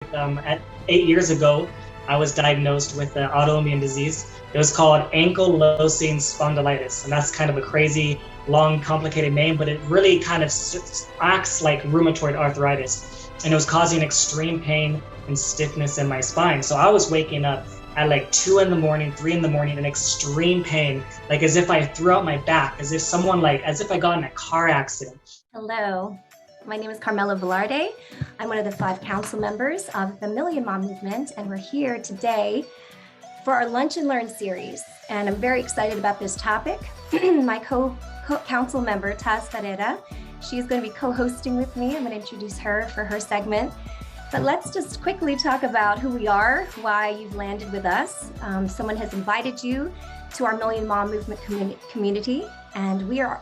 At 8 years ago, I was diagnosed with an autoimmune disease. It was called Ankylosing Spondylitis, and that's kind of a crazy, long, complicated name, but it really kind of acts like rheumatoid arthritis, and it was causing extreme pain and stiffness in my spine. So I was waking up at like 2 in the morning, 3 in the morning, in extreme pain, like as if I threw out my back, as if I got in a car accident. Hello, my name is Carmela Velarde. I'm one of the 5 council members of the Million Mom Movement, and we're here today for our Lunch and Learn series. And I'm very excited about this topic. My co-council member, Taz Ferreira, she's going to be co-hosting with me. I'm going to introduce her for her segment. But let's just quickly talk about who we are, why you've landed with us. Someone has invited you to our Million Mom Movement community, and we are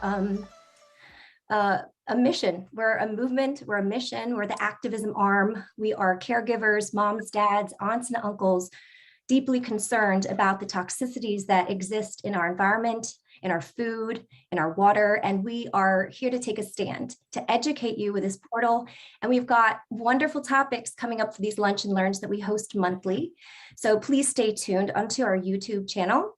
a mission. We're a movement, we're a mission, we're the activism arm. We are caregivers, moms, dads, aunts, and uncles, deeply concerned about the toxicities that exist in our environment, in our food, in our water, and we are here to take a stand, to educate you with this portal. And we've got wonderful topics coming up for these lunch and learns that we host monthly. So please stay tuned onto our YouTube channel.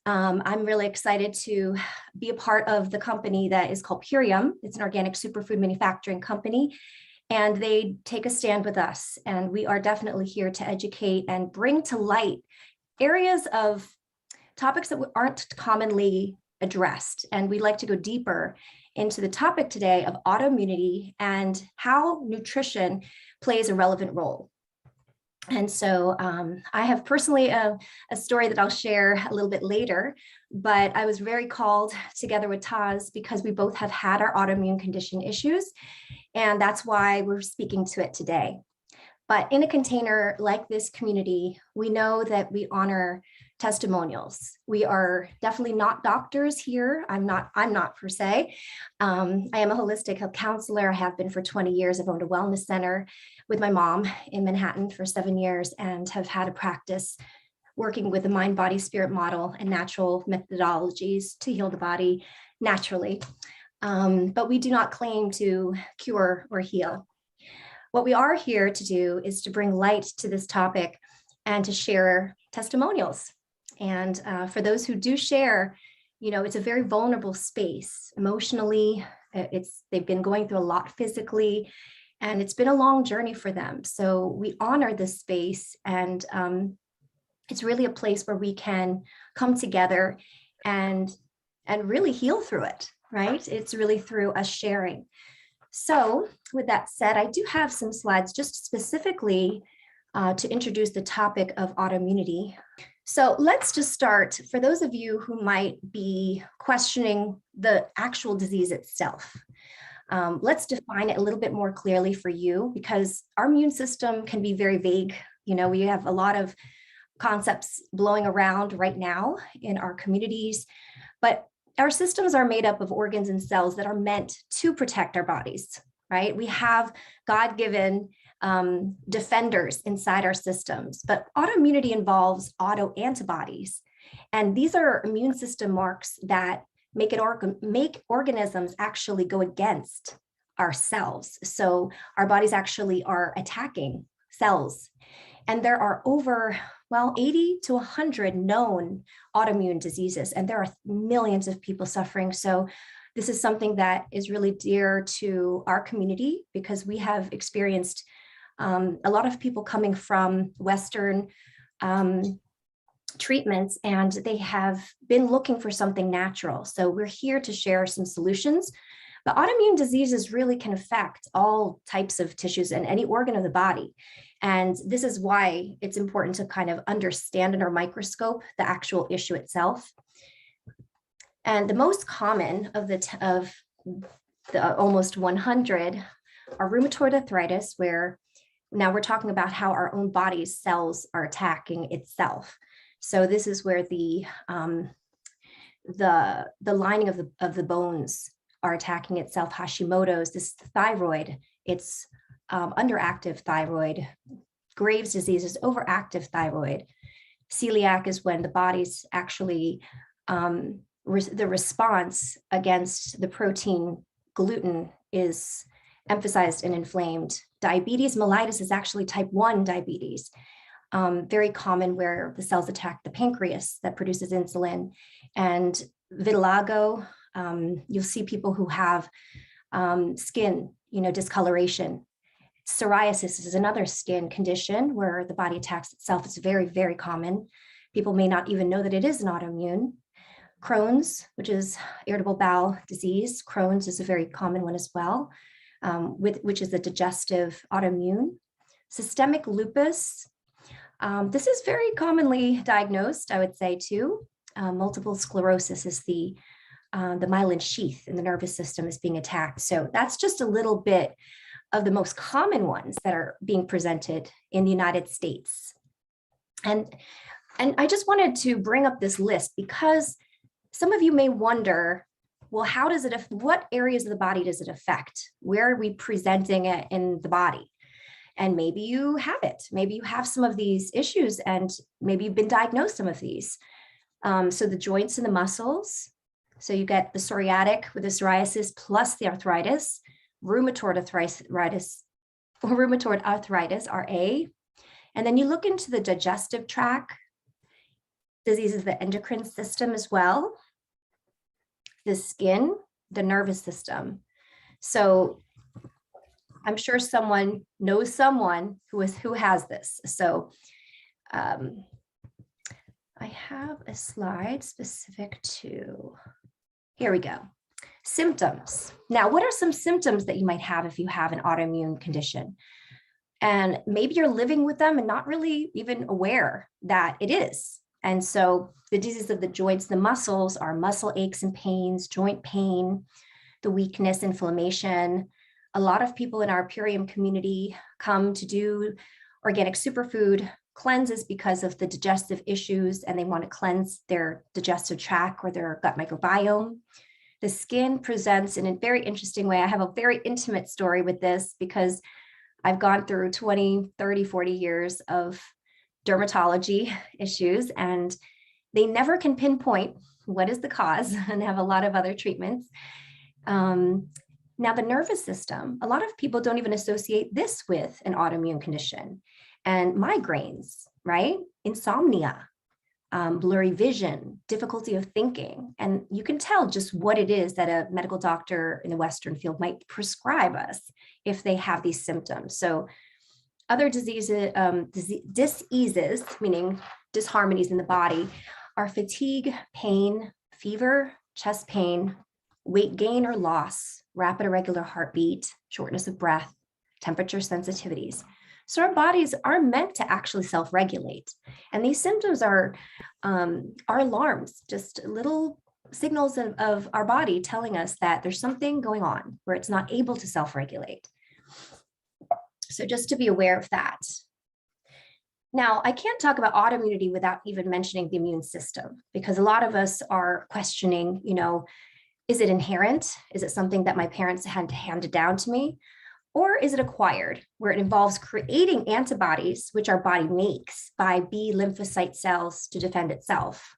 I'm really excited to be a part of the company that is called Purium. It's an organic superfood manufacturing company, and they take a stand with us. And we are definitely here to educate and bring to light areas of topics that aren't commonly addressed. And we'd like to go deeper into the topic today of autoimmunity and how nutrition plays a relevant role. And so I have personally a story that I'll share a little bit later, but I was very called together with Taz because we both have had our autoimmune condition issues, and that's why we're speaking to it today. But in a container like this community, we know that we honor testimonials. We are definitely not doctors here. I'm not per se. I am a holistic health counselor. I have been for 20 years. I've owned a wellness center with my mom in Manhattan for 7 years and have had a practice working with the mind, body, spirit model and natural methodologies to heal the body naturally. But we do not claim to cure or heal. What we are here to do is to bring light to this topic and to share testimonials. And for those who do share, you know, it's a very vulnerable space emotionally. They've been going through a lot physically, and it's been a long journey for them. So we honor this space, and it's really a place where we can come together and really heal through it, right? It's really through us sharing. So with that said, I do have some slides just specifically to introduce the topic of autoimmunity. So let's just start. For those of you who might be questioning the actual disease itself, let's define it a little bit more clearly for you, because our immune system can be very vague. You know, we have a lot of concepts blowing around right now in our communities, but our systems are made up of organs and cells that are meant to protect our bodies, right? We have God-given defenders inside our systems, but autoimmunity involves autoantibodies. And these are immune system marks that make organisms actually go against ourselves. So our bodies actually are attacking cells. And there are over 80 to 100 known autoimmune diseases, and there are millions of people suffering. So this is something that is really dear to our community because we have experienced a lot of people coming from Western treatments, and they have been looking for something natural. So we're here to share some solutions. But autoimmune diseases really can affect all types of tissues and any organ of the body. And this is why it's important to kind of understand under a microscope the actual issue itself. And the most common of the almost 100 are rheumatoid arthritis, where now we're talking about how our own body's cells are attacking itself. So this is where the lining of the bones are attacking itself. Hashimoto's, this is the thyroid, it's underactive thyroid. Graves' disease is overactive thyroid. Celiac is when the body's actually, the response against the protein gluten is emphasized and inflamed. Diabetes mellitus is actually type 1 diabetes, very common, where the cells attack the pancreas that produces insulin. And vitiligo, you'll see people who have skin, discoloration. Psoriasis is another skin condition where the body attacks itself. It's very, very common. People may not even know that it is an autoimmune. Crohn's, which is irritable bowel disease. Crohn's is a very common one as well, which is a digestive autoimmune. Systemic lupus. This is very commonly diagnosed, I would say, too. Multiple sclerosis is the myelin sheath in the nervous system is being attacked. So that's just a little bit of the most common ones that are being presented in the United States. And I just wanted to bring up this list because some of you may wonder, well, what areas of the body does it affect? Where are we presenting it in the body? And maybe you have it. Maybe you have some of these issues and maybe you've been diagnosed some of these. So the joints and the muscles. So you get the psoriatic with the psoriasis plus the arthritis, rheumatoid arthritis, RA. And then you look into the digestive tract, diseases of the endocrine system as well, the skin, the nervous system. So I'm sure someone knows someone who has this. So I have a slide specific to, here we go. Symptoms. Now, what are some symptoms that you might have if you have an autoimmune condition? And maybe you're living with them and not really even aware that it is. And so the diseases of the joints, the muscles are muscle aches and pains, joint pain, the weakness, inflammation. A lot of people in our Purium community come to do organic superfood cleanses because of the digestive issues, and they want to cleanse their digestive tract or their gut microbiome. The skin presents in a very interesting way. I have a very intimate story with this because I've gone through 20, 30, 40 years of dermatology issues, and they never can pinpoint what is the cause and have a lot of other treatments. Now, the nervous system, a lot of people don't even associate this with an autoimmune condition. And migraines, right? Insomnia, blurry vision, difficulty of thinking. And you can tell just what it is that a medical doctor in the Western field might prescribe us if they have these symptoms. So other diseases, diseases, meaning disharmonies in the body, are fatigue, pain, fever, chest pain, weight gain or loss, rapid irregular heartbeat, shortness of breath, temperature sensitivities. So our bodies are meant to actually self-regulate. And these symptoms are alarms, just little signals of our body telling us that there's something going on where it's not able to self-regulate. So just to be aware of that. Now, I can't talk about autoimmunity without even mentioning the immune system, because a lot of us are questioning, is it inherent? Is it something that my parents had handed down to me? Or is it acquired, where it involves creating antibodies, which our body makes by B lymphocyte cells to defend itself?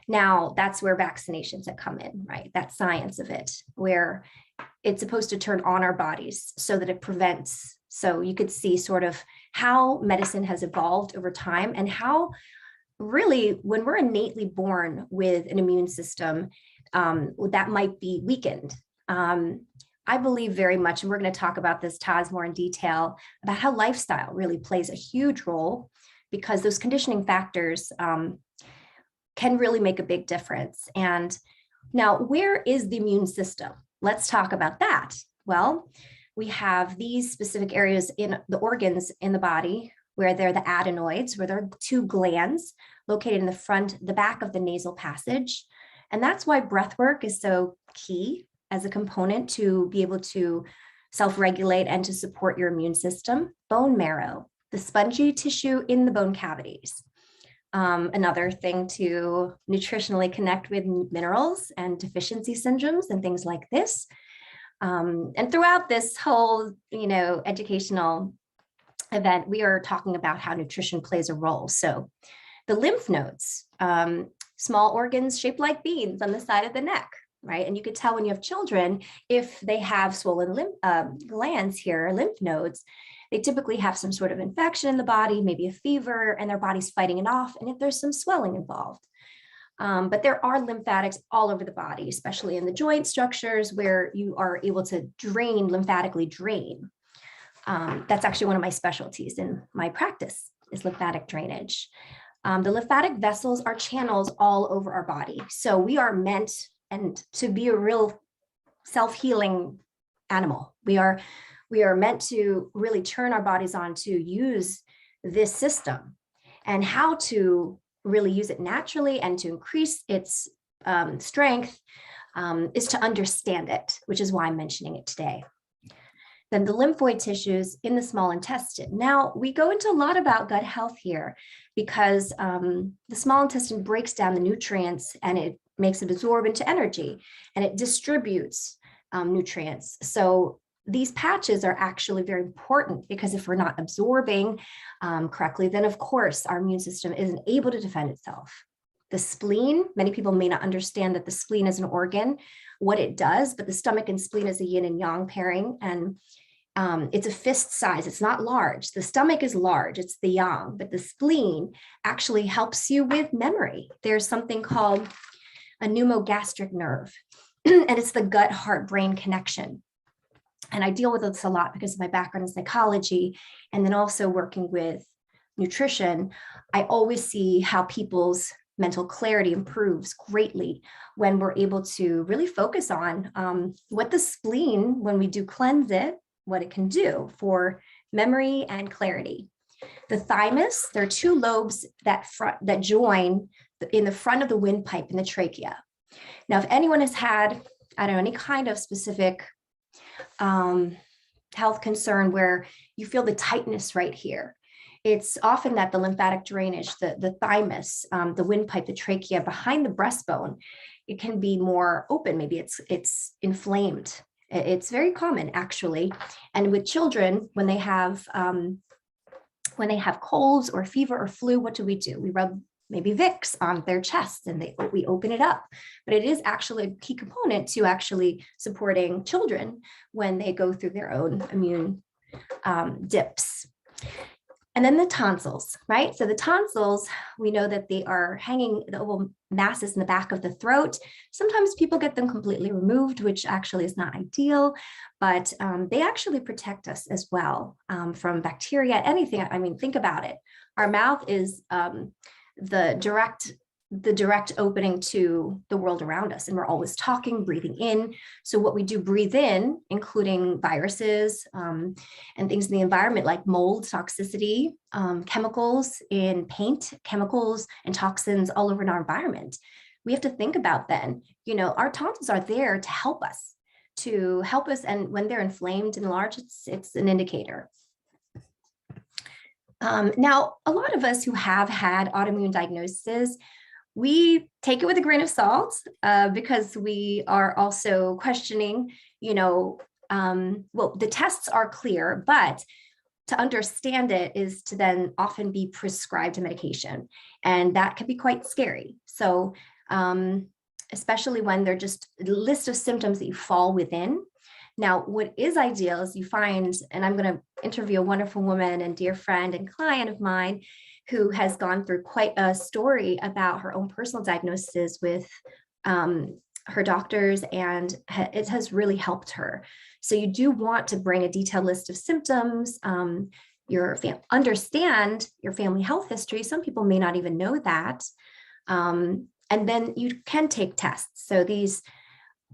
Now, that's where vaccinations have come in, right? That science of it, where it's supposed to turn on our bodies so that it prevents. So you could see sort of how medicine has evolved over time and how really when we're innately born with an immune system, that might be weakened. I believe very much, and we're going to talk about this, Taz, more in detail, about how lifestyle really plays a huge role, because those conditioning factors can really make a big difference. And now, where is the immune system? Let's talk about that. Well, we have these specific areas in the organs in the body where they're the adenoids, where there are two glands located in the back of the nasal passage. And that's why breath work is so key as a component to be able to self-regulate and to support your immune system. Bone marrow, the spongy tissue in the bone cavities. Another thing to nutritionally connect with minerals and deficiency syndromes and things like this. And throughout this whole, educational event, we are talking about how nutrition plays a role. So the lymph nodes, small organs shaped like beans on the side of the neck, right? And you could tell when you have children, if they have swollen glands here, lymph nodes, they typically have some sort of infection in the body, maybe a fever, and their body's fighting it off, and if there's some swelling involved. But there are lymphatics all over the body, especially in the joint structures where you are able to lymphatically drain. That's actually one of my specialties in my practice is lymphatic drainage. The lymphatic vessels are channels all over our body. So we are meant to be a real self-healing animal. We are meant to really turn our bodies on to use this system, and how to really use it naturally and to increase its strength is to understand it, which is why I'm mentioning it today. Then the lymphoid tissues in the small intestine. Now, we go into a lot about gut health here because the small intestine breaks down the nutrients and it makes it absorb into energy, and it distributes nutrients. So these patches are actually very important, because if we're not absorbing correctly, then of course our immune system isn't able to defend itself. The spleen, many people may not understand that the spleen is an organ, what it does, but the stomach and spleen is a yin and yang pairing, and it's a fist size. It's not large. The stomach is large, it's the yang, but the spleen actually helps you with memory. There's something called a pneumogastric nerve, and it's the gut, heart, brain connection. And I deal with this a lot because of my background in psychology, and then also working with nutrition. I always see how people's mental clarity improves greatly when we're able to really focus on what the spleen, when we do cleanse it, what it can do for memory and clarity. The thymus, there are two lobes that join in the front of the windpipe in the trachea. Now, if anyone has had, I don't know, any kind of specific health concern where you feel the tightness right here, it's often that the lymphatic drainage, the thymus, the windpipe, the trachea behind the breastbone, it can be more open. Maybe it's inflamed. It's very common, actually. And with children, when they have colds or fever or flu, what do? We rub maybe Vicks on their chest and we open it up. But it is actually a key component to actually supporting children when they go through their own immune dips. And then the tonsils, right? So the tonsils, we know that they are hanging, the oval masses in the back of the throat. Sometimes people get them completely removed, which actually is not ideal, but they actually protect us as well from bacteria, anything. I mean, think about it. Our mouth is the direct opening to the world around us, and we're always talking, breathing in. So what we do breathe in, including viruses and things in the environment like mold, toxicity, chemicals in paint, chemicals and toxins all over in our environment. We have to think about then, our tonsils are there to help us, and when they're inflamed and large, it's an indicator. Now, a lot of us who have had autoimmune diagnoses, we take it with a grain of salt because we are also questioning, well, the tests are clear, but to understand it is to then often be prescribed a medication, and that can be quite scary. So especially when they're just a list of symptoms that you fall within. Now, what is ideal is you find, and I'm going to interview a wonderful woman and dear friend and client of mine who has gone through quite a story about her own personal diagnosis with her doctors, and it has really helped her. So you do want to bring a detailed list of symptoms, understand your family health history. Some people may not even know that. And then you can take tests. So these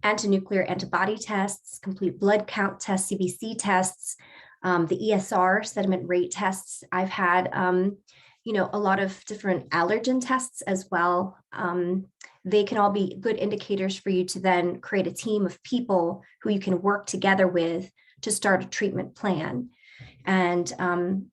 antinuclear antibody tests, complete blood count tests, CBC tests, the ESR, sediment rate tests. I've had a lot of different allergen tests as well. They can all be good indicators for you to then create a team of people who you can work together with to start a treatment plan. And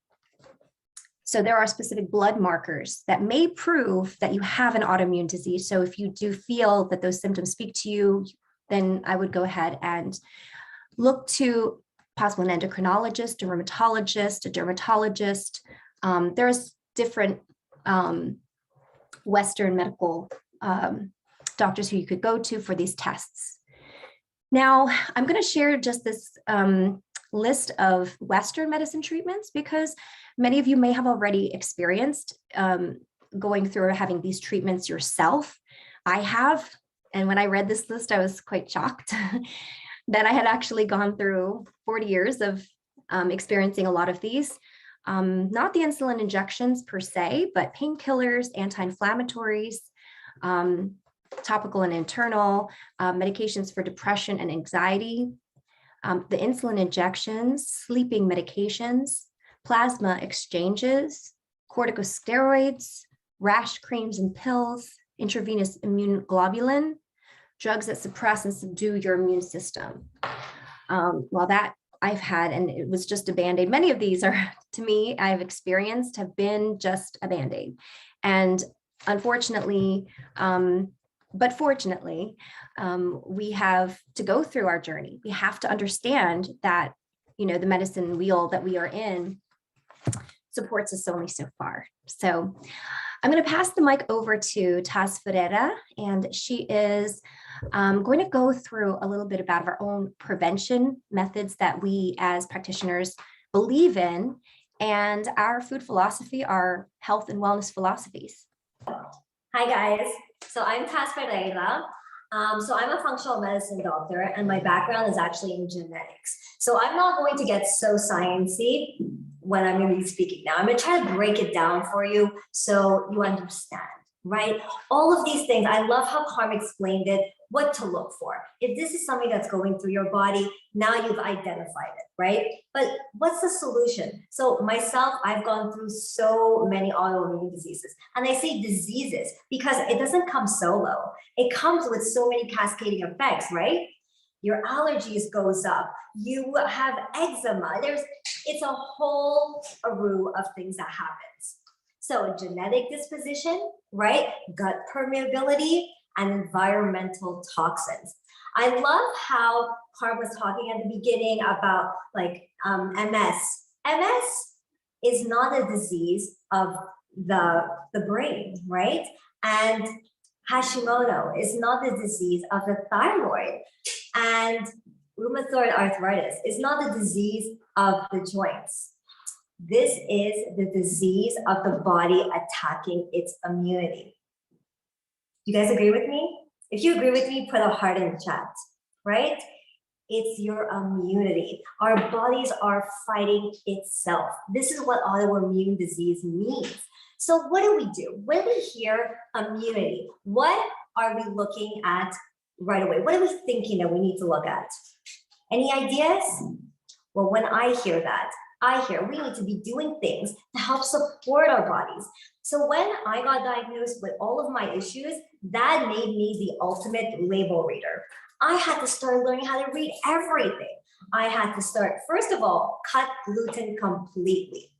so there are specific blood markers that may prove that you have an autoimmune disease. So if you do feel that those symptoms speak to you, then I would go ahead and look to possibly an endocrinologist, a rheumatologist, a dermatologist. There's different Western medical doctors who you could go to for these tests. Now, I'm going to share just this list of Western medicine treatments because many of you may have already experienced going through or having these treatments yourself. I have, and when I read this list, I was quite shocked that I had actually gone through 40 years of experiencing a lot of these. Not the insulin injections per se, but painkillers, anti-inflammatories, topical and internal, medications for depression and anxiety, the insulin injections, sleeping medications, plasma exchanges, corticosteroids, rash creams and pills, intravenous immune globulin, drugs that suppress and subdue your immune system. Well, that I've had, and it was just a Band-Aid. Many of these are, to me, I've experienced have been just a Band-Aid. And unfortunately, but fortunately, we have to go through our journey. We have to understand that, the medicine wheel that we are in supports us only so far. So I'm going to pass the mic over to Taz Ferreira, and she is going to go through a little bit about our own prevention methods that we as practitioners believe in, and our food philosophy, our health and wellness philosophies. Hi guys, so I'm Taz Ferreira. So I'm a functional medicine doctor and my background is actually in genetics. So I'm not going to get so sciencey when I'm going to be speaking now. I'm going to try to break it down for you so you understand, right? All of these things, I love how Carm explained it, what to look for. If this is something that's going through your body, now you've identified it, right? But what's the solution? So myself, I've gone through so many autoimmune diseases, and I say diseases because it doesn't come solo. It comes with so many cascading effects, right? Your allergies goes up, you have eczema, it's a whole array of things that happens. So genetic disposition, right? Gut permeability, and environmental toxins. I love how Carm was talking at the beginning about MS. MS is not a disease of the brain, right? And Hashimoto is not the disease of the thyroid. And rheumatoid arthritis is not the disease of the joints. This is the disease of the body attacking its immunity. You guys agree with me? If you agree with me, put a heart in the chat, right? It's your immunity. Our bodies are fighting itself. This is what autoimmune disease means. So what do? When we hear immunity, what are we looking at right away? What are we thinking that we need to look at? Any ideas? Well, when I hear that, I hear we need to be doing things to help support our bodies. So when I got diagnosed with all of my issues, that made me the ultimate label reader. I had to start learning how to read everything. I had to start, first of all, cut gluten completely.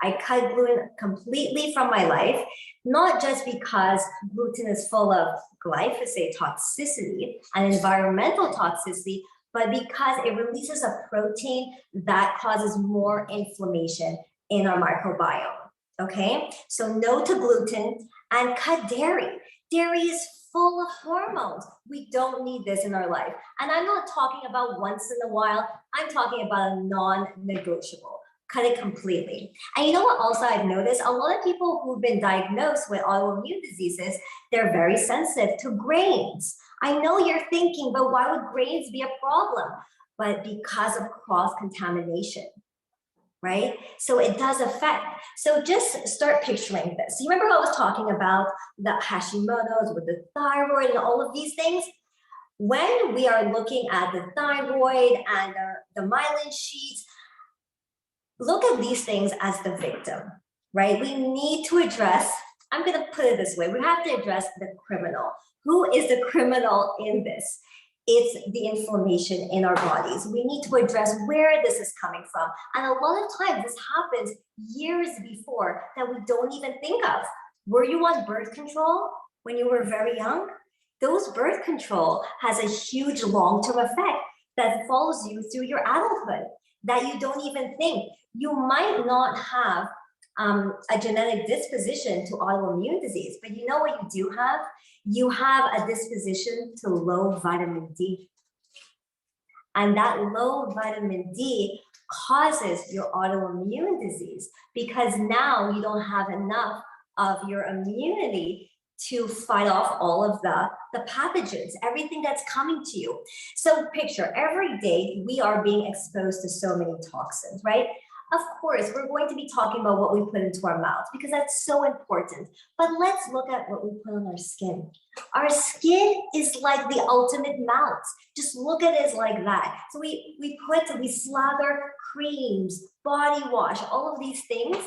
I cut gluten completely from my life, not just because gluten is full of glyphosate toxicity and environmental toxicity, but because it releases a protein that causes more inflammation in our microbiome, okay? So no to gluten and cut dairy. Dairy is full of hormones. We don't need this in our life. And I'm not talking about once in a while, I'm talking about a non-negotiable. Cut it completely. And you know what also I've noticed? A lot of people who've been diagnosed with autoimmune diseases, they're very sensitive to grains. I know you're thinking, but why would grains be a problem? But because of cross-contamination, right? So it does affect. So just start picturing this. You remember I was talking about the Hashimoto's with the thyroid and all of these things? When we are looking at the thyroid and the myelin sheaths, look at these things as the victim, right? We need to address, I'm going to put it this way, we have to address the criminal. Who is the criminal in this? It's the inflammation in our bodies. We need to address where this is coming from. And a lot of times this happens years before that we don't even think of. Were you on birth control when you were very young? Those birth control has a huge long-term effect that follows you through your adulthood that you don't even think. You might not have a genetic disposition to autoimmune disease. But you know what you do have? You have a disposition to low vitamin D. And that low vitamin D causes your autoimmune disease because now you don't have enough of your immunity to fight off all of the pathogens, everything that's coming to you. So picture, every day we are being exposed to so many toxins, right? Of course, we're going to be talking about what we put into our mouths because that's so important. But let's look at what we put on our skin. Our skin is like the ultimate mouth. Just look at it like that. So we slather creams, body wash, all of these things,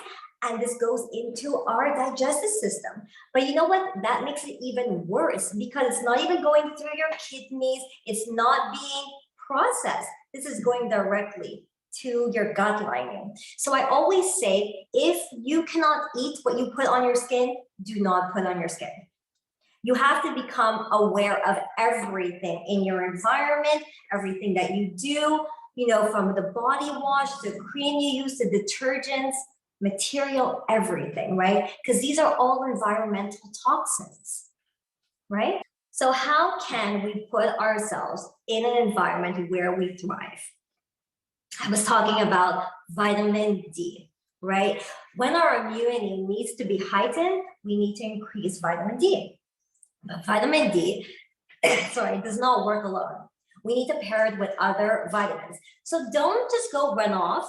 and this goes into our digestive system. But you know what? That makes it even worse because it's not even going through your kidneys. It's not being processed. This is going directly to your gut lining. So I always say, if you cannot eat what you put on your skin, do not put on your skin. You have to become aware of everything in your environment, everything that you do, you know, from the body wash, to cream you use, to detergents, material, everything, right? Because these are all environmental toxins, right? So how can we put ourselves in an environment where we thrive? I was talking about vitamin D, right? When our immunity needs to be heightened, we need to increase vitamin D. But vitamin D, does not work alone. We need to pair it with other vitamins. So don't just go run off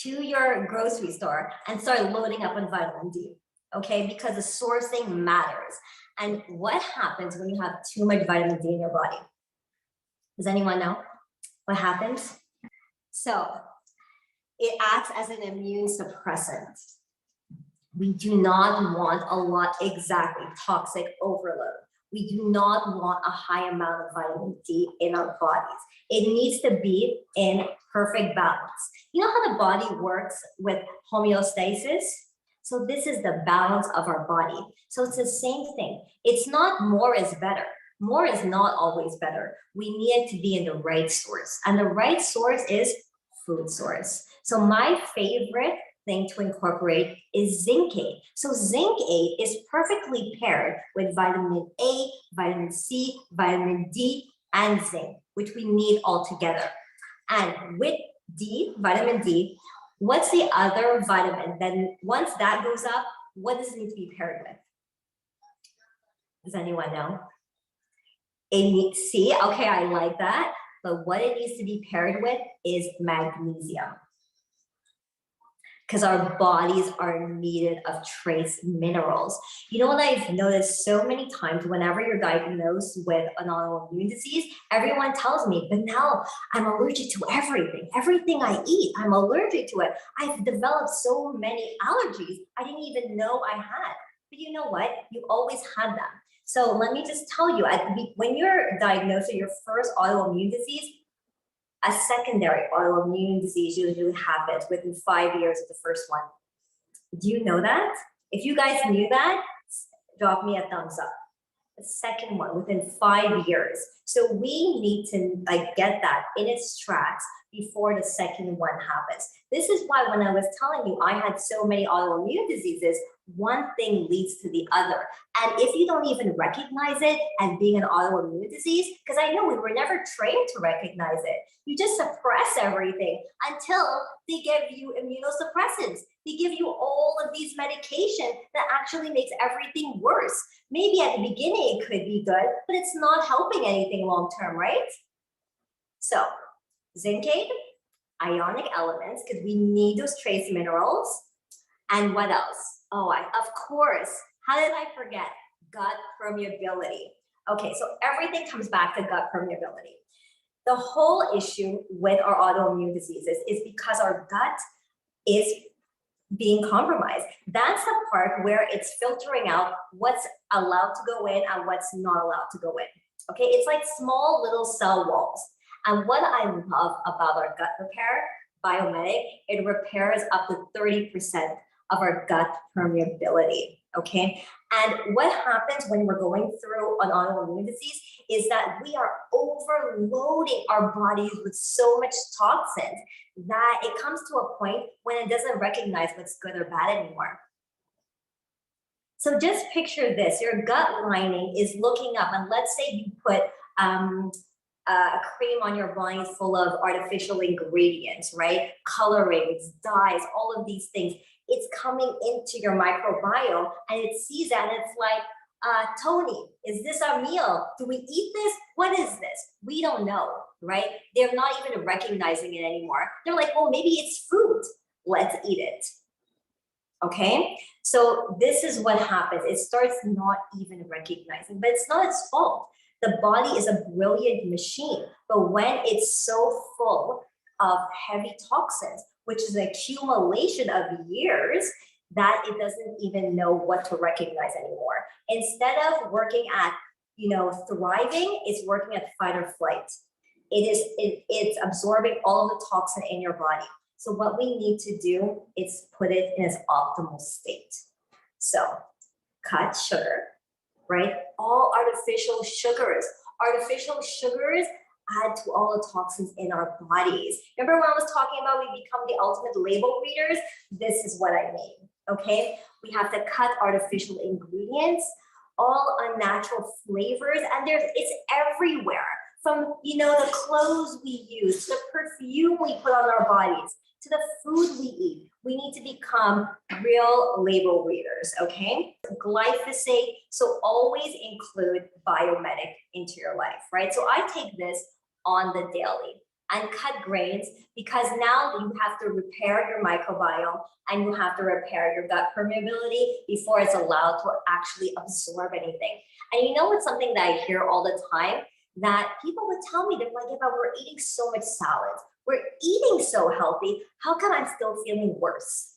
to your grocery store and start loading up on vitamin D, okay? Because the sourcing matters. And what happens when you have too much vitamin D in your body? Does anyone know what happens? So it acts as an immune suppressant. We do not want a lot, exactly, toxic overload. We do not want a high amount of vitamin D in our bodies. It needs to be in perfect balance. You know how the body works with homeostasis? So this is the balance of our body. So it's the same thing. It's not more is better. More is not always better. We need it to be in the right source. And the right source is food source. So my favorite thing to incorporate is zincate. So zincate is perfectly paired with vitamin A, vitamin C, vitamin D, and zinc, which we need all together. And with D, vitamin D, what's the other vitamin? Then once that goes up, what does it need to be paired with? Does anyone know? It needs C, okay, I like that. But what it needs to be paired with is magnesium. Because our bodies are needed of trace minerals. You know what I've noticed so many times whenever you're diagnosed with an autoimmune disease, everyone tells me, but now I'm allergic to everything. Everything I eat, I'm allergic to it. I've developed so many allergies I didn't even know I had. But you know what? You always had them. So let me just tell you, when you're diagnosed with your first autoimmune disease, a secondary autoimmune disease usually happens within 5 years of the first one. Do you know that? If you guys knew that, drop me a thumbs up. The second one within 5 years. So we need to get that in its tracks before the second one happens. This is why when I was telling you I had so many autoimmune diseases, one thing leads to the other. And if you don't even recognize it as being an autoimmune disease, because I know we were never trained to recognize it, you just suppress everything until they give you immunosuppressants. They give you all of these medication that actually makes everything worse. Maybe at the beginning it could be good, but it's not helping anything long-term, right? So zincate, ionic elements, because we need those trace minerals. And what else? Oh, of course, how did I forget? Gut permeability. Okay, so everything comes back to gut permeability. The whole issue with our autoimmune diseases is because our gut is being compromised. That's the part where it's filtering out what's allowed to go in and what's not allowed to go in. Okay, it's like small little cell walls. And what I love about our gut repair, Biomedic, it repairs up to 30% of our gut permeability, okay? And what happens when we're going through an autoimmune disease is that we are overloading our bodies with so much toxins that it comes to a point when it doesn't recognize what's good or bad anymore. So just picture this, your gut lining is looking up, and let's say you put a cream on your body full of artificial ingredients, right? Colorings, dyes, all of these things. It's coming into your microbiome and it sees that and it's like, Tony, is this our meal? Do we eat this? What is this? We don't know, right? They're not even recognizing it anymore. They're like, well, maybe it's food. Let's eat it. Okay, so this is what happens. It starts not even recognizing, but it's not its fault. The body is a brilliant machine, but when it's so full of heavy toxins, which is an accumulation of years, that it doesn't even know what to recognize anymore. Instead of working at, thriving, it's working at fight or flight. It's absorbing all of the toxin in your body. So what we need to do is put it in its optimal state. So cut sugar, right? All artificial sugars add to all the toxins in our bodies. Remember when I was talking about we become the ultimate label readers? This is what I mean, okay? We have to cut artificial ingredients, all unnatural flavors, and it's everywhere. From, the clothes we use, to the perfume we put on our bodies, to the food we eat. We need to become real label readers, okay? Glyphosate, so always include biomedic into your life, right? So I take this on the daily and cut grains because now you have to repair your microbiome and you have to repair your gut permeability before it's allowed to actually absorb anything. And what's something that I hear all the time? That people would tell me, they're like, yeah, but we're eating so much salads. We're eating so healthy. How come I'm still feeling worse?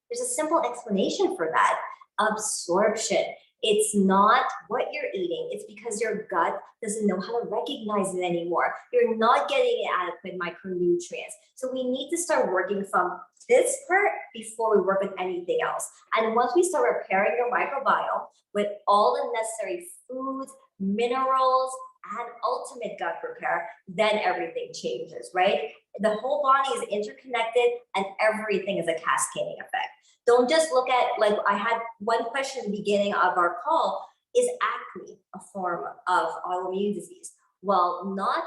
There's a simple explanation for that. Absorption. It's not what you're eating. It's because your gut doesn't know how to recognize it anymore. You're not getting adequate micronutrients. So we need to start working from this part before we work with anything else. And once we start repairing your microbiome with all the necessary foods, minerals, and ultimate gut repair, then everything changes, right? The whole body is interconnected and everything is a cascading effect. Don't just look at, like I had one question at the beginning of our call, is acne a form of autoimmune disease? Well, not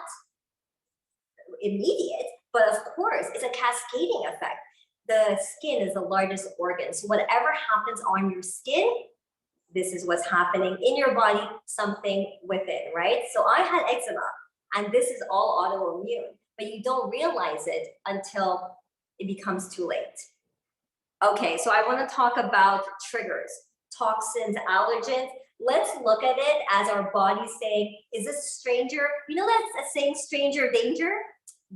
immediate, but of course, it's a cascading effect. The skin is the largest organ. So whatever happens on your skin, this is what's happening in your body, something within, right? So I had eczema, and this is all autoimmune, but you don't realize it until it becomes too late. Okay, so I want to talk about triggers, toxins, allergens. Let's look at it as our body saying, is this a stranger? That's a saying, stranger danger?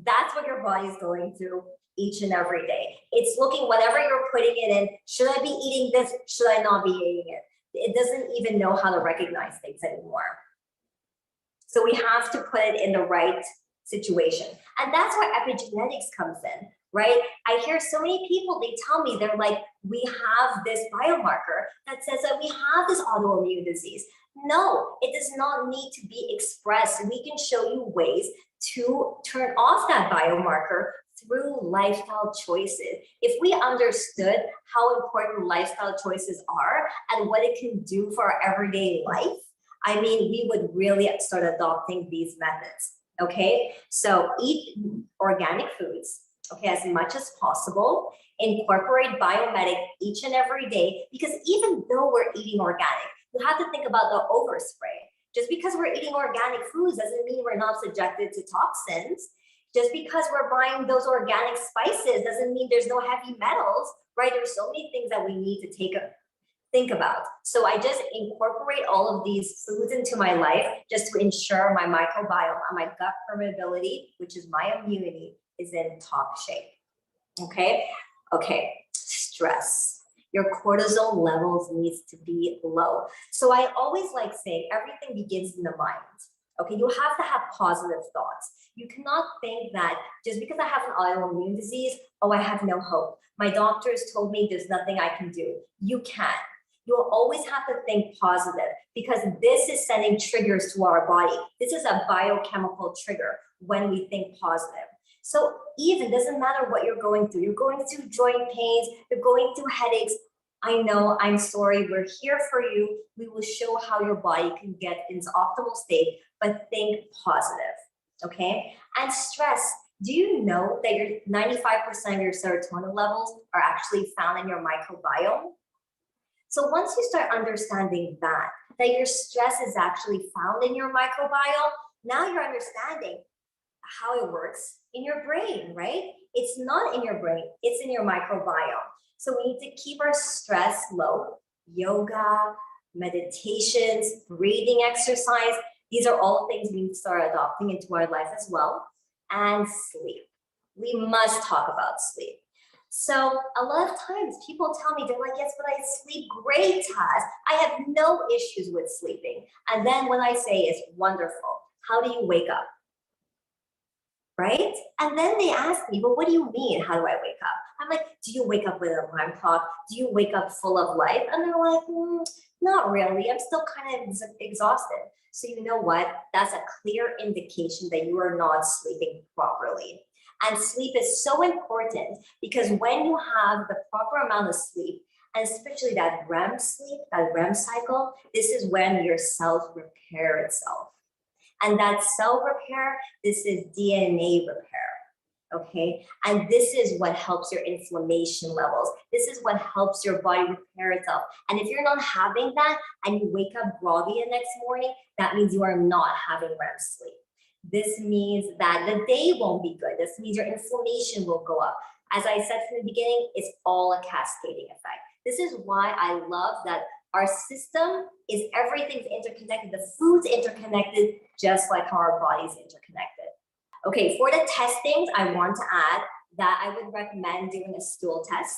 That's what your body is going through each and every day. It's looking, whatever you're putting it in, should I be eating this? Should I not be eating it? It doesn't even know how to recognize things anymore. So we have to put it in the right situation. And that's where epigenetics comes in, right? I hear so many people, they tell me, they're like, we have this biomarker that says that we have this autoimmune disease. No, it does not need to be expressed. We can show you ways to turn off that biomarker through lifestyle choices. If we understood how important lifestyle choices are and what it can do for our everyday life, we would really start adopting these methods, okay? So eat organic foods, okay, as much as possible. Incorporate biomedic each and every day, because even though we're eating organic, you have to think about the overspray. Just because we're eating organic foods doesn't mean we're not subjected to toxins. Just because we're buying those organic spices doesn't mean there's no heavy metals, right? There's so many things that we need to think about. So I just incorporate all of these foods into my life just to ensure my microbiome and my gut permeability, which is my immunity, is in top shape. Okay, stress. Your cortisol levels needs to be low. So I always like saying everything begins in the mind. Okay, you have to have positive thoughts. You cannot think that just because I have an autoimmune disease, oh, I have no hope. My doctors told me there's nothing I can do. You can. You'll always have to think positive because this is sending triggers to our body. This is a biochemical trigger when we think positive. So even doesn't matter what you're going through joint pains, you're going through headaches. I know, I'm sorry, we're here for you. We will show how your body can get into optimal state, but think positive, okay? And stress, do you know that your 95% of your serotonin levels are actually found in your microbiome? So once you start understanding that your stress is actually found in your microbiome, now you're understanding how it works in your brain, right? It's not in your brain, it's in your microbiome. So we need to keep our stress low. Yoga, meditations, breathing exercise, these are all things we need to start adopting into our life as well. And sleep. We must talk about sleep. So a lot of times people tell me, they're like, yes, but I sleep great, Taz. I have no issues with sleeping. And then when I say it's wonderful, how do you wake up? Right? And then they ask me, well, what do you mean? How do I wake up? I'm like, do you wake up with an alarm clock? Do you wake up full of life? And they're like, not really. I'm still kind of exhausted. So you know what? That's a clear indication that you are not sleeping properly. And sleep is so important because when you have the proper amount of sleep, and especially that REM sleep, that REM cycle, this is when your cells repair itself. And that cell repair, this is DNA repair, okay? And this is what helps your inflammation levels. This is what helps your body repair itself. And if you're not having that and you wake up groggy the next morning, that means you are not having REM sleep. This means that the day won't be good. This means your inflammation will go up. As I said from the beginning, it's all a cascading effect. This is why I love that our system is everything's interconnected. The food's interconnected, just like how our body's interconnected. Okay, for the testings, I want to add that I would recommend doing a stool test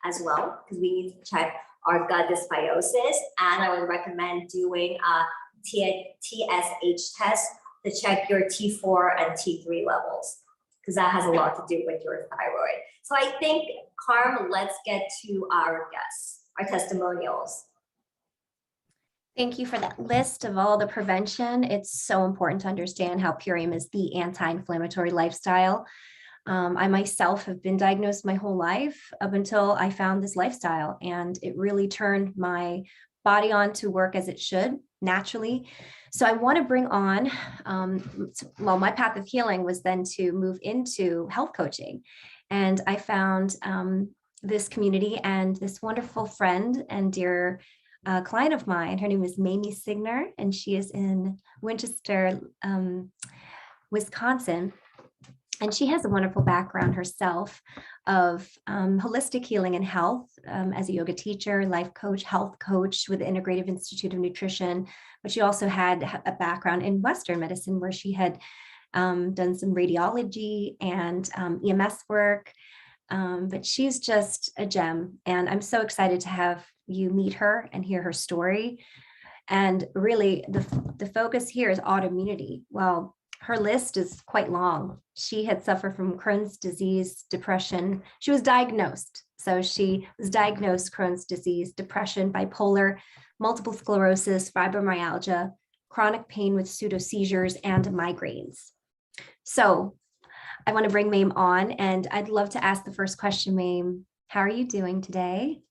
as well, because we need to check our gut dysbiosis. And I would recommend doing a TSH test to check your T4 and T3 levels, because that has a lot to do with your thyroid. So I think, Carm, let's get to our guests, our testimonials. Thank you for that list of all the prevention. It's so important to understand how Purium is the anti-inflammatory lifestyle. I myself have been diagnosed my whole life up until I found this lifestyle, and it really turned my body on to work as it should naturally. So I want to bring on, well, my path of healing was then to move into health coaching. And I found this community and this wonderful friend and dear client of mine. Her name is Mamie Signer, and she is in Winchester, Wisconsin. And she has a wonderful background herself of holistic healing and health as a yoga teacher, life coach, health coach with the Integrative Institute of Nutrition. But she also had a background in Western medicine where she had done some radiology and EMS work. But she's just a gem. And I'm so excited to have you meet her and hear her story. And really, the focus here is autoimmunity. Well, her list is quite long. She had suffered from Crohn's disease, depression. She was diagnosed. So she was diagnosed Crohn's disease, depression, bipolar, multiple sclerosis, fibromyalgia, chronic pain with pseudo seizures, and migraines. So I want to bring Mame on, and I'd love to ask the first question, Mame. How are you doing today?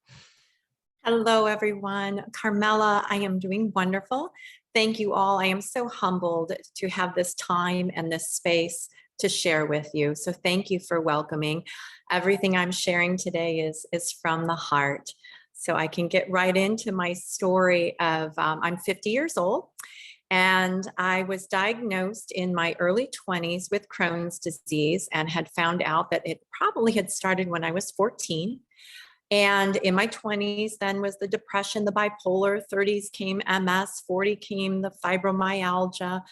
Hello, everyone. Carmela, I am doing wonderful. Thank you all. I am so humbled to have this time and this space to share with you. So thank you for welcoming. Everything I'm sharing today is from the heart. So I can get right into my story of, I'm 50 years old, and I was diagnosed in my early 20s with Crohn's disease and had found out that it probably had started when I was 14. And in my 20s then was the depression, the bipolar, 30s came MS, 40 came the fibromyalgia,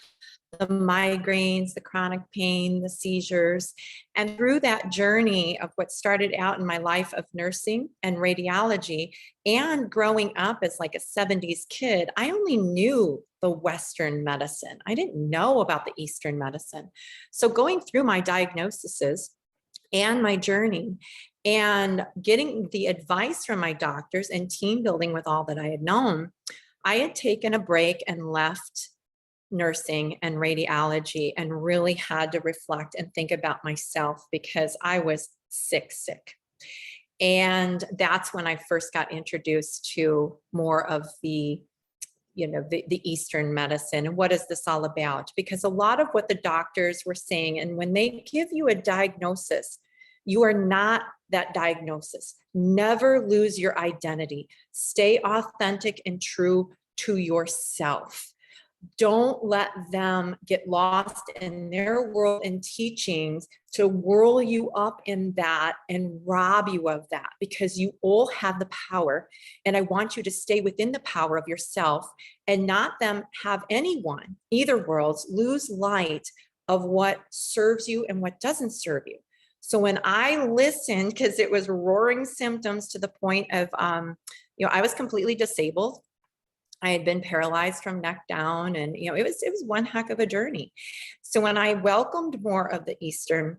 the migraines, the chronic pain, the seizures. And through that journey of what started out in my life of nursing and radiology and growing up as like a 70s kid, I only knew the Western medicine. I didn't know about the Eastern medicine. So going through my diagnoses and my journey and getting the advice from my doctors and team building with all that I had known, I had taken a break and left nursing and radiology and really had to reflect and think about myself because I was sick. And that's when I first got introduced to more of the Eastern medicine. And what is this all about? Because a lot of what the doctors were saying, and when they give you a diagnosis, you are not that diagnosis. Never lose your identity. Stay authentic and true to yourself. Don't let them get lost in their world and teachings to whirl you up in that and rob you of that, because you all have the power. And I want you to stay within the power of yourself and not them have anyone, either worlds, lose light of what serves you and what doesn't serve you. So when I listened, because it was roaring symptoms to the point of, I was completely disabled. I had been paralyzed from neck down, and it was one heck of a journey. So when I welcomed more of the Eastern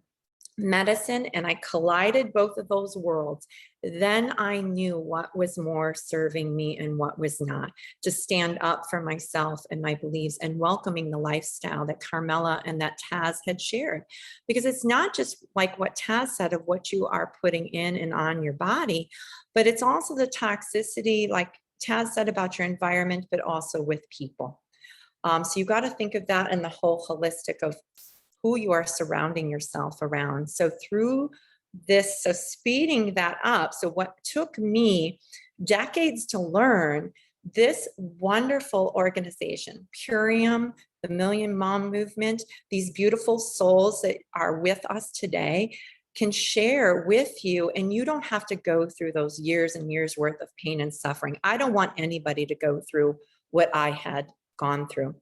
medicine and I collided both of those worlds, then I knew what was more serving me and what was not, to stand up for myself and my beliefs and welcoming the lifestyle that Carmela and that Taz had shared. Because it's not just like what Taz said of what you are putting in and on your body, but it's also the toxicity, like Taz said, about your environment, but also with people. So you got to think of that in the whole holistic of who you are surrounding yourself around. So through this, so speeding that up. So what took me decades to learn, this wonderful organization, Purium, the Million Mom Movement, these beautiful souls that are with us today, can share with you, and you don't have to go through those years and years worth of pain and suffering. I don't want anybody to go through what I had gone through.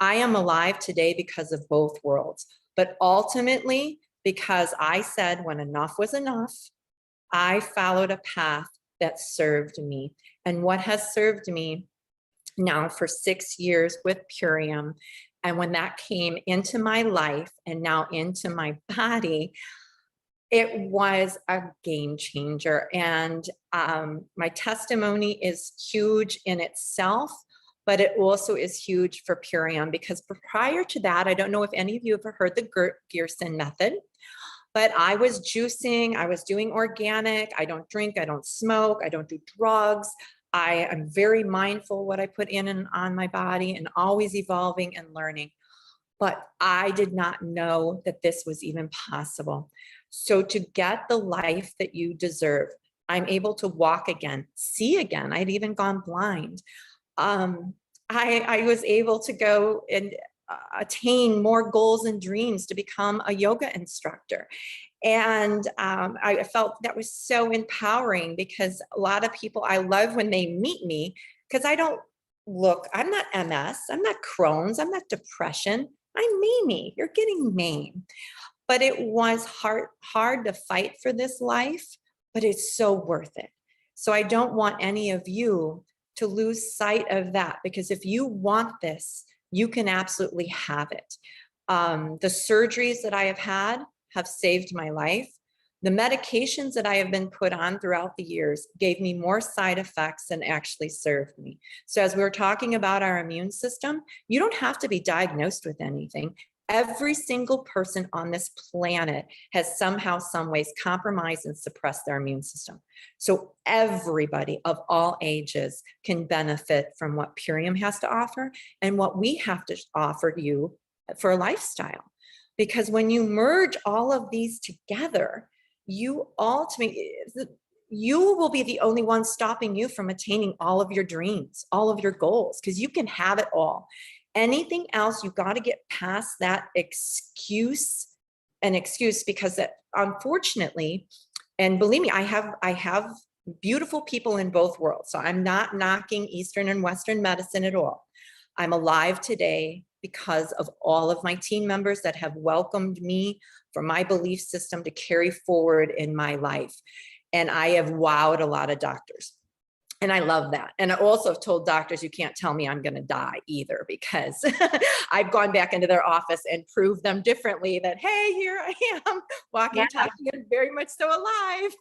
I am alive today because of both worlds, but ultimately because I said when enough was enough, I followed a path that served me. And what has served me now for 6 years with Purium, and when that came into my life and now into my body, it was a game changer. And my testimony is huge in itself, but it also is huge for Purium, because prior to that, I don't know if any of you have heard the Gerson method, but I was juicing, I was doing organic, I don't drink, I don't smoke, I don't do drugs. I am very mindful what I put in and on my body and always evolving and learning. But I did not know that this was even possible. So to get the life that you deserve, I'm able to walk again, see again. I'd even gone blind. I was able to go and attain more goals and dreams to become a yoga instructor. And I felt that was so empowering, because a lot of people, I love when they meet me, because I'm not MS, I'm not Crohn's, I'm not depression, I'm Mimi, you're getting Mame. But it was hard to fight for this life, but it's so worth it. So I don't want any of you to lose sight of that, because if you want this, you can absolutely have it. The surgeries that I have had have saved my life. The medications that I have been put on throughout the years gave me more side effects than actually served me. So as we were talking about our immune system, you don't have to be diagnosed with anything. Every single person on this planet has somehow, some ways compromised and suppressed their immune system. So everybody of all ages can benefit from what Purium has to offer and what we have to offer you for a lifestyle. Because when you merge all of these together, you will be the only one stopping you from attaining all of your dreams, all of your goals, because you can have it all. Anything else, you got to get past that excuse, because that, unfortunately, and believe me, I have beautiful people in both worlds. So I'm not knocking Eastern and Western medicine at all. I'm alive today because of all of my team members that have welcomed me for my belief system to carry forward in my life. And I have wowed a lot of doctors. And I love that. And I also have told doctors, you can't tell me I'm going to die either, because I've gone back into their office and proved them differently that, hey, here I am walking, talking, and very much so alive.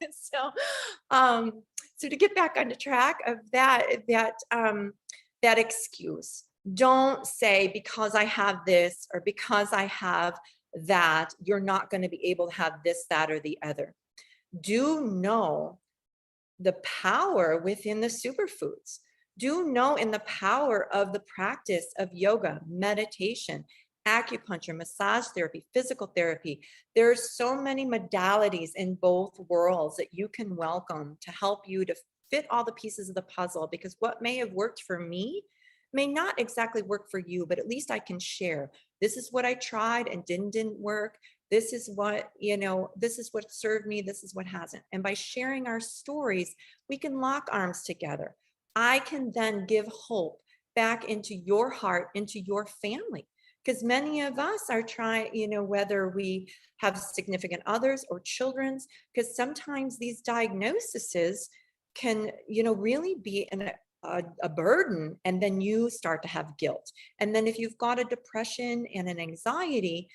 So to get back onto track of that excuse, don't say because I have this or because I have that, you're not going to be able to have this, that, or the other. Do know the power within the superfoods. Do know in the power of the practice of yoga, meditation, acupuncture, massage therapy, physical therapy. There's so many modalities in both worlds that you can welcome to help you to fit all the pieces of the puzzle, because what may have worked for me may not exactly work for you, but at least I can share. This is what I tried and didn't work. This is what, this is what served me. This is what hasn't. And by sharing our stories, we can lock arms together. I can then give hope back into your heart, into your family. Because many of us are trying, whether we have significant others or children's, because sometimes these diagnoses can, really be a burden, and then you start to have guilt. And then if you've got a depression and an anxiety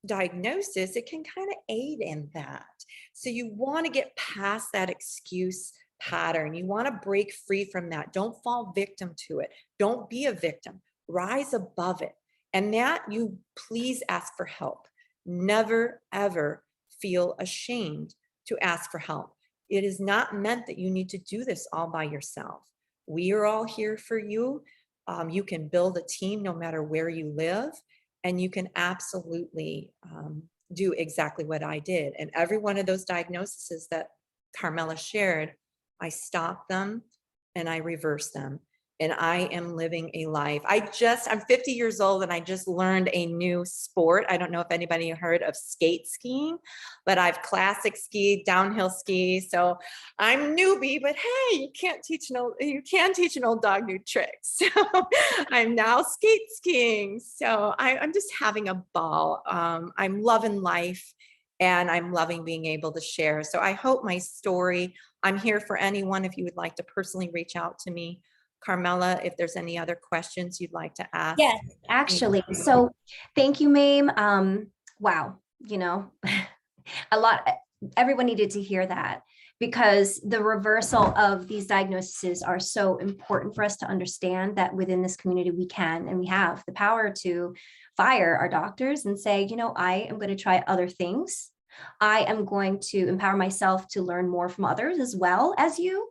diagnosis, it can kind of aid in that. So you want to get past that excuse pattern. You want to break free from that. Don't fall victim to it. Don't be a victim. Rise above it. And that you please ask for help. Never, ever feel ashamed to ask for help. It is not meant that you need to do this all by yourself. We are all here for you. You can build a team no matter where you live. And you can absolutely do exactly what I did. And every one of those diagnoses that Carmela shared, I stopped them and I reversed them. And I am living a life. I'm 50 years old and I just learned a new sport. I don't know if anybody heard of skate skiing, but I've classic skied, downhill ski. So I'm newbie, but hey, you can teach an old dog new tricks. So I'm now skate skiing. So I'm just having a ball. I'm loving life and I'm loving being able to share. So I hope my story, I'm here for anyone if you would like to personally reach out to me. Carmela, if there's any other questions you'd like to ask. Yes, actually. So thank you, Mame. Wow, a lot, everyone needed to hear that, because the reversal of these diagnoses are so important for us to understand that within this community, we can, and we have the power to fire our doctors and say, I am going to try other things. I am going to empower myself to learn more from others as well as you.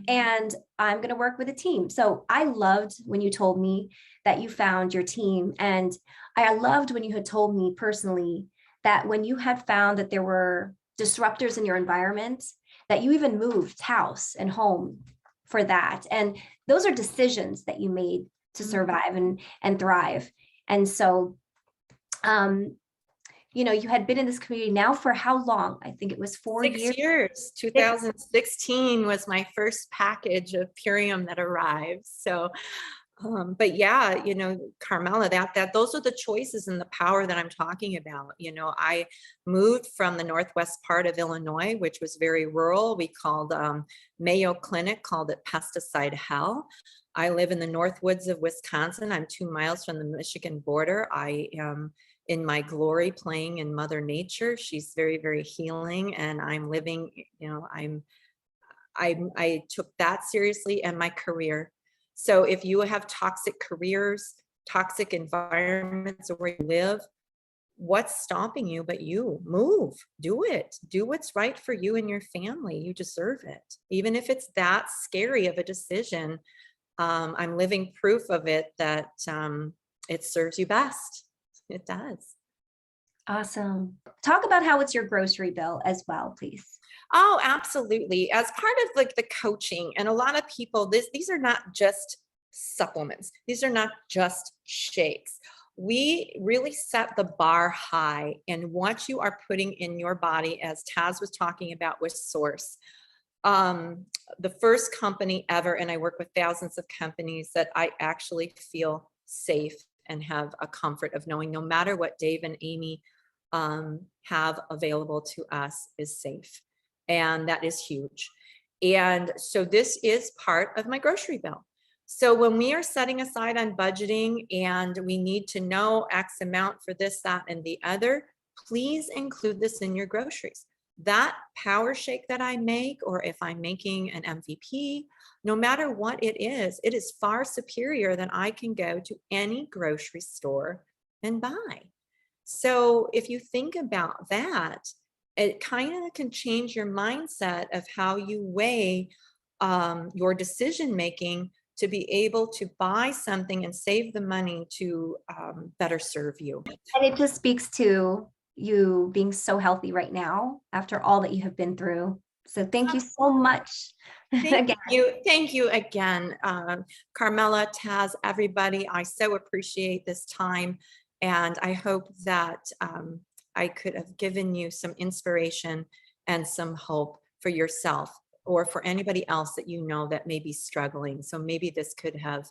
And I'm going to work with a team. So I loved when you told me that you found your team. And I loved when you had told me personally that when you had found that there were disruptors in your environment, that you even moved house and home for that. And those are decisions that you made to survive and thrive. And so, you had been in this community now for how long? I think it was 6 years. 2016 was my first package of Purium that arrived. So, but yeah, Carmela, those are the choices and the power that I'm talking about. I moved from the northwest part of Illinois, which was very rural. We called Mayo Clinic, called it pesticide hell. I live in the north woods of Wisconsin. I'm 2 miles from the Michigan border. I am in my glory playing in Mother Nature. She's very, very healing, and I'm living, I took that seriously, and my career. So if you have toxic careers, toxic environments where you live, what's stopping you but you? Move, do it. Do what's right for you and your family. You deserve it. Even if it's that scary of a decision, I'm living proof of it that it serves you best. It does. Awesome. Talk about how it's your grocery bill as well, please. Oh, absolutely. As part of the coaching, and a lot of people, these are not just supplements. These are not just shakes. We really set the bar high in what you are putting in your body, as Taz was talking about with Source. The first company ever, and I work with thousands of companies, that I actually feel safe and have a comfort of knowing no matter what Dave and Amy have available to us is safe. And that is huge. And so this is part of my grocery bill. So when we are setting aside on budgeting and we need to know X amount for this, that, and the other, please include this in your groceries. That power shake that I make, or if I'm making an MVP, no matter what it is far superior than I can go to any grocery store and buy. So if you think about that, it kind of can change your mindset of how you weigh your decision making to be able to buy something and save the money to better serve you. And it just speaks to you being so healthy right now after all that you have been through. So thank you so much. Thank you again, Carmela, Taz, everybody. I so appreciate this time, and I hope that I could have given you some inspiration and some hope for yourself or for anybody else that you know that may be struggling. So maybe this could have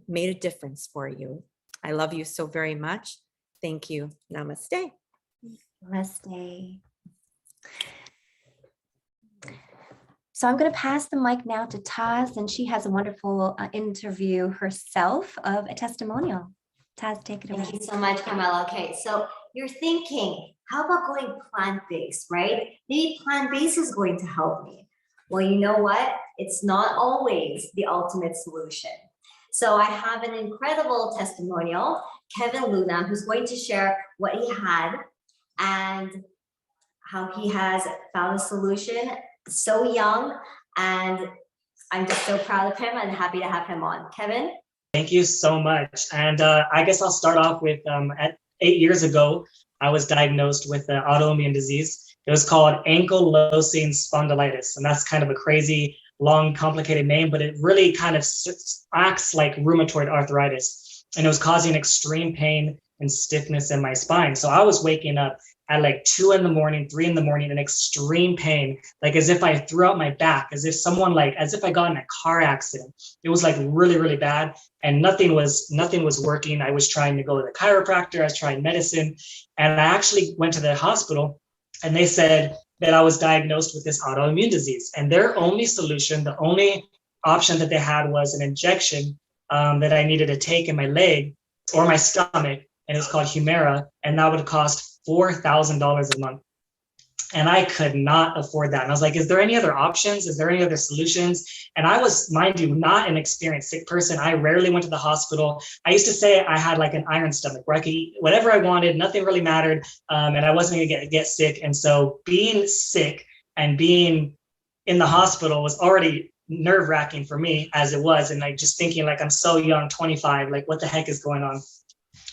made a difference for you. I love you so very much. Thank you. Namaste. Namaste. So I'm going to pass the mic now to Taz, and she has a wonderful interview herself of a testimonial. Taz, take it away. Thank you so much, Carmela. Okay, so you're thinking, how about going plant-based, right? Maybe plant-based is going to help me. Well, you know what? It's not always the ultimate solution. So I have an incredible testimonial, Kevin Luna, who's going to share what he had and how he has found a solution so young. And I'm just so proud of him and happy to have him on. Kevin? Thank you so much. And I guess I'll start off with, at 8 years ago, I was diagnosed with an autoimmune disease. It was called Ankylosing Spondylitis. And that's kind of a crazy, long, complicated name, but it really kind of acts like rheumatoid arthritis. And it was causing extreme pain and stiffness in my spine. So I was waking up at like 2 in the morning, 3 in the morning in extreme pain, like as if I threw out my back, as if I got in a car accident. It was like really, really bad. And nothing was working. I was trying to go to the chiropractor, I was trying medicine. And I actually went to the hospital and they said that I was diagnosed with this autoimmune disease. And their only solution, the only option that they had was an injection that I needed to take in my leg or my stomach. And it's called Humira. And that would cost $4,000 a month. And I could not afford that. And I was like, is there any other options? Is there any other solutions? And I was, mind you, not an experienced sick person. I rarely went to the hospital. I used to say I had like an iron stomach where I could eat whatever I wanted, nothing really mattered. And I wasn't going to get sick. And so being sick and being in the hospital was already nerve-wracking for me as it was. And like just thinking like, I'm so young, 25, like what the heck is going on?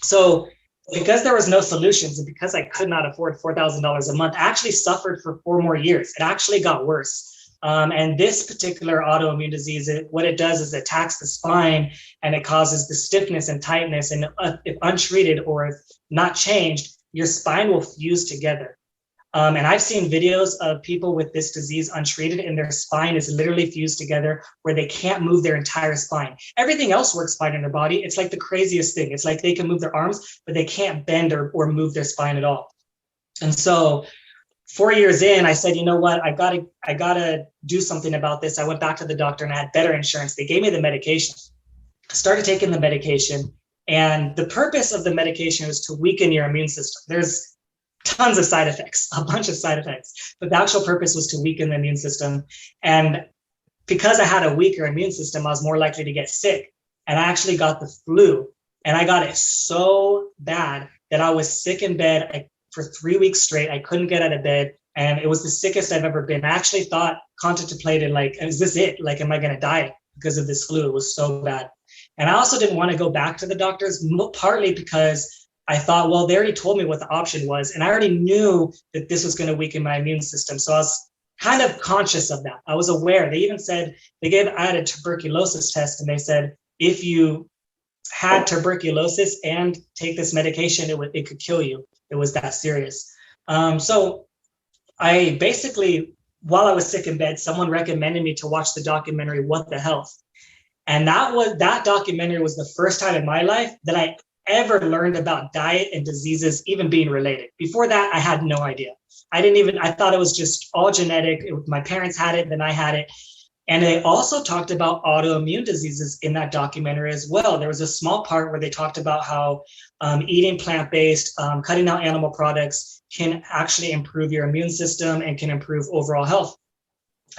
So because there was no solutions and because I could not afford $4,000 a month, I actually suffered for 4 more years. It actually got worse. And this particular autoimmune disease, what it does is it attacks the spine and it causes the stiffness and tightness. And if untreated or if not changed, your spine will fuse together. And I've seen videos of people with this disease untreated and their spine is literally fused together where they can't move their entire spine. Everything else works fine in their body. It's like the craziest thing. It's like they can move their arms, but they can't bend or move their spine at all. And so 4 years in, I said, you know what, I gotta do something about this. I went back to the doctor and I had better insurance. They gave me the medication. I started taking the medication. And the purpose of the medication is to weaken your immune system. There's tons of side effects, a bunch of side effects, but the actual purpose was to weaken the immune system. And because I had a weaker immune system, I was more likely to get sick. And I actually got the flu and I got it so bad that I was sick in bed for 3 weeks straight. I couldn't get out of bed. And it was the sickest I've ever been. I actually contemplated like, is this it? Like, am I going to die because of this flu? It was so bad. And I also didn't want to go back to the doctors, partly because I thought, well, they already told me what the option was. And I already knew that this was going to weaken my immune system. So I was kind of conscious of that. I was aware. They even said, I had a tuberculosis test and they said, if you had tuberculosis and take this medication, it could kill you. It was that serious. So I basically, while I was sick in bed, someone recommended me to watch the documentary, What the Health? And that documentary was the first time in my life that I ever learned about diet and diseases even being related. Before that, I had no idea. I thought it was just all genetic. My parents had it, then I had it. And they also talked about autoimmune diseases in that documentary as well. There was a small part where they talked about how eating plant-based, cutting out animal products can actually improve your immune system and can improve overall health.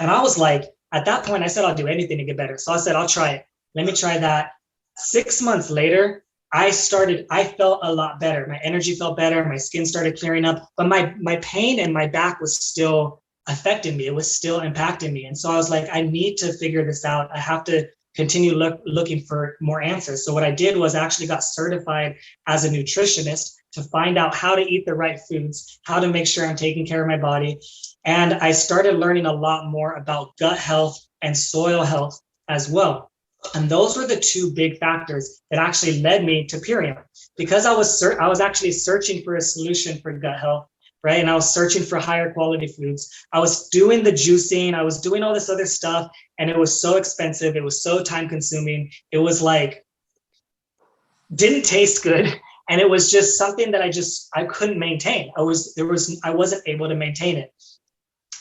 And I was like, at that point, I said, I'll do anything to get better. So I said, I'll try it. Let me try that. 6 months later, I felt a lot better. My energy felt better. My skin started clearing up, but my pain in my back was still affecting me. It was still impacting me. And so I was like, I need to figure this out. I have to continue looking for more answers. So what I did was I actually got certified as a nutritionist to find out how to eat the right foods, how to make sure I'm taking care of my body. And I started learning a lot more about gut health and soil health as well. And those were the two big factors that actually led me to Purium, because I was actually searching for a solution for gut health, right? And I was searching for higher quality foods. I was doing the juicing, I was doing all this other stuff, and it was so expensive. It was so time consuming. It was like, didn't taste good. And it was just something that I couldn't maintain. I wasn't able to maintain it.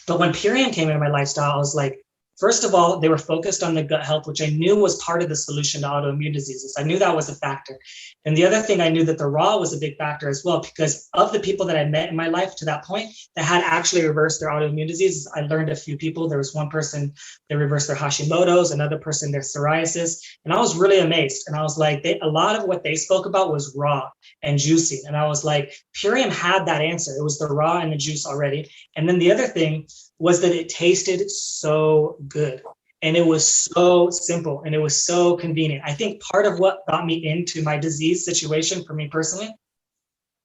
But when Purium came into my lifestyle, I was like, first of all, they were focused on the gut health, which I knew was part of the solution to autoimmune diseases. I knew that was a factor. And the other thing, I knew that the raw was a big factor as well, because of the people that I met in my life to that point that had actually reversed their autoimmune diseases. I learned a few people. There was one person that reversed their Hashimoto's, another person their psoriasis. And I was really amazed. And I was like, a lot of what they spoke about was raw and juicy. And I was like, Purium had that answer. It was the raw and the juice already. And then the other thing was that it tasted so good, and it was so simple, and it was so convenient. I think part of what got me into my disease situation for me personally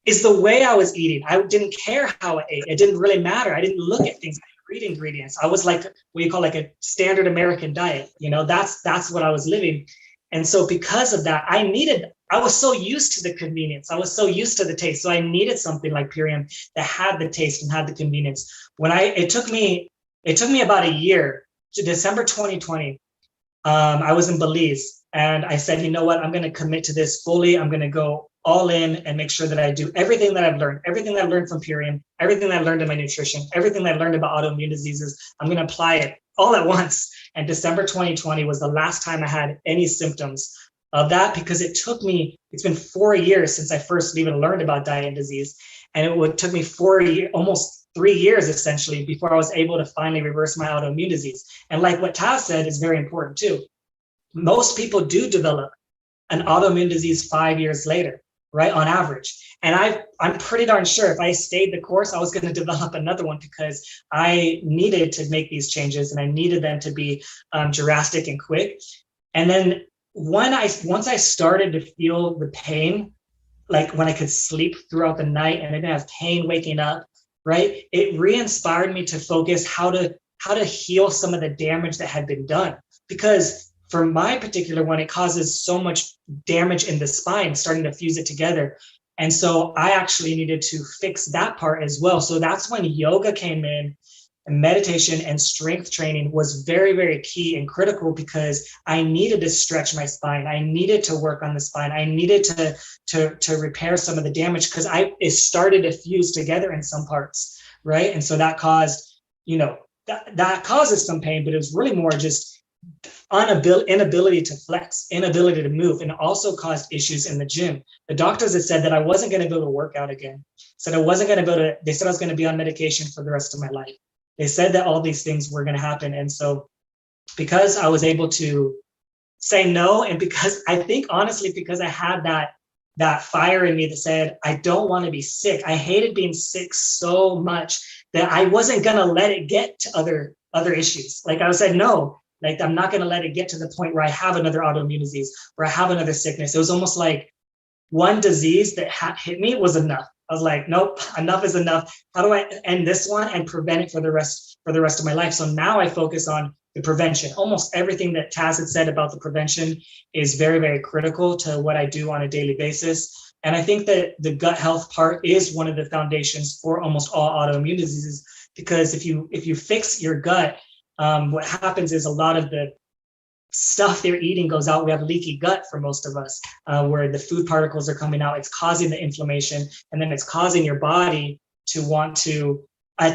is the way I was eating. I didn't care how I ate. It didn't really matter. I didn't look at things. I didn't read ingredients. I was like what you call like a standard American diet. You know, that's what I was living. And so because of that, I was so used to the convenience. I was so used to the taste. So I needed something like Purium that had the taste and had the convenience. It took me about a year, to December 2020. I was in Belize, and I said, you know what, I'm going to commit to this fully. I'm going to go all in and make sure that I do everything that I've learned from Purium, everything that I learned in my nutrition, everything that I learned about autoimmune diseases. I'm going to apply it all at once. And December 2020 was the last time I had any symptoms of that, because it's been 4 years since I first even learned about diet and disease. And it took me almost 3 years essentially before I was able to finally reverse my autoimmune disease. And like what Taz said is very important too. Most people do develop an autoimmune disease 5 years later, right, on average. And I'm pretty darn sure if I stayed the course, I was going to develop another one, because I needed to make these changes and I needed them to be drastic and quick. And then once I started to feel the pain, like when I could sleep throughout the night and I didn't have pain waking up, right? It re-inspired me to focus how to heal some of the damage that had been done. Because for my particular one, it causes so much damage in the spine, starting to fuse it together. And so I actually needed to fix that part as well. So that's when yoga came in, and meditation and strength training was very, very key and critical, because I needed to stretch my spine. I needed to work on the spine. I needed to repair some of the damage, because it started to fuse together in some parts, right? And so that caused, that causes some pain, but it was really more just inability to flex, inability to move, and also caused issues in the gym. The doctors had said that I wasn't going to be able to work out again. They said I was going to be on medication for the rest of my life. They said that all these things were going to happen. And so because I was able to say no, and because I think honestly, because I had that fire in me that said, I don't want to be sick. I hated being sick so much that I wasn't going to let it get to other issues. Like I said, no, like I'm not going to let it get to the point where I have another autoimmune disease, where I have another sickness. It was almost like one disease that hit me was enough. I was like, nope, enough is enough. How do I end this one and prevent it for the rest of my life? So now I focus on the prevention. Almost everything that Taz had said about the prevention is very, very critical to what I do on a daily basis. And I think that the gut health part is one of the foundations for almost all autoimmune diseases, because if you fix your gut, what happens is a lot of the stuff they're eating goes out. We have leaky gut for most of us, where the food particles are coming out. It's causing the inflammation, and then it's causing your body to want to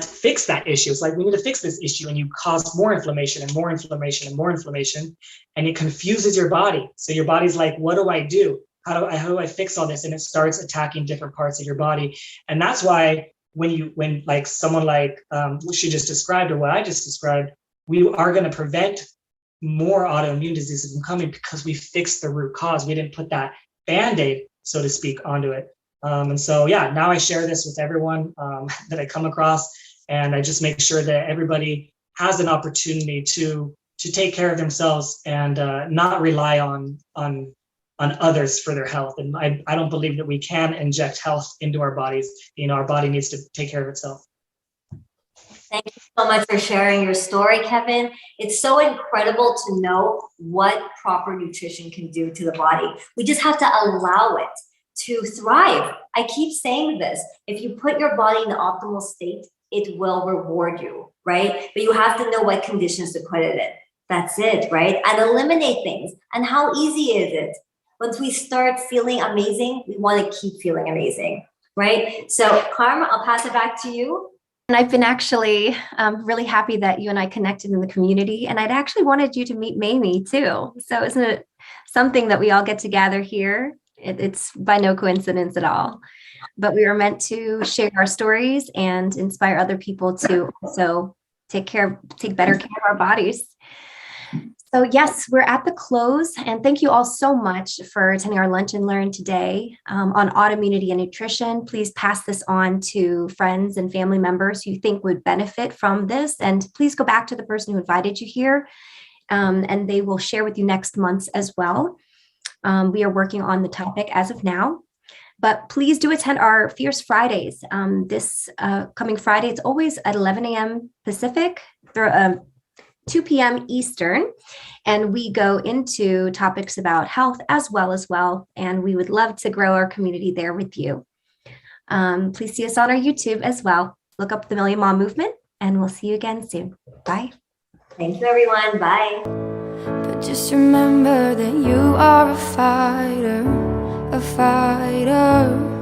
fix that issue. It's like, we need to fix this issue, and you cause more inflammation and more inflammation and more inflammation, and it confuses your body. So your body's like, what do I do? How do I fix all this? And it starts attacking different parts of your body. And that's why when like someone like what she just described, or what I just described, we are going to prevent more autoimmune diseases from coming, because we fixed the root cause. We didn't put that Band-Aid, so to speak, onto it. And so, yeah, now I share this with everyone that I come across, and I just make sure that everybody has an opportunity to take care of themselves and not rely on others for their health. And I don't believe that we can inject health into our bodies. Our body needs to take care of itself. Thank you so much for sharing your story, Kevin. It's so incredible to know what proper nutrition can do to the body. We just have to allow it to thrive. I keep saying this. If you put your body in the optimal state, it will reward you, right? But you have to know what conditions to put it in. That's it, right? And eliminate things. And how easy is it? Once we start feeling amazing, we want to keep feeling amazing, right? So, Carm, I'll pass it back to you. And I've been actually really happy that you and I connected in the community. And I'd actually wanted you to meet Mamie too. So isn't it something that we all get to gather here? It's by no coincidence at all. But we were meant to share our stories and inspire other people to also take better care of our bodies. So yes, we're at the close, and thank you all so much for attending our Lunch and Learn today on autoimmunity and nutrition. Please pass this on to friends and family members who you think would benefit from this, and please go back to the person who invited you here, and they will share with you next month as well. We are working on the topic as of now, but please do attend our Fierce Fridays. This coming Friday, it's always at 11 a.m. Pacific, 2 p.m. Eastern, and we go into topics about health as well, and we would love to grow our community there with you. Please see us on our YouTube as well. Look up the Million Mom Movement, and we'll see you again soon. Bye. Thank you, everyone. Bye. But just remember that you are a fighter, a fighter.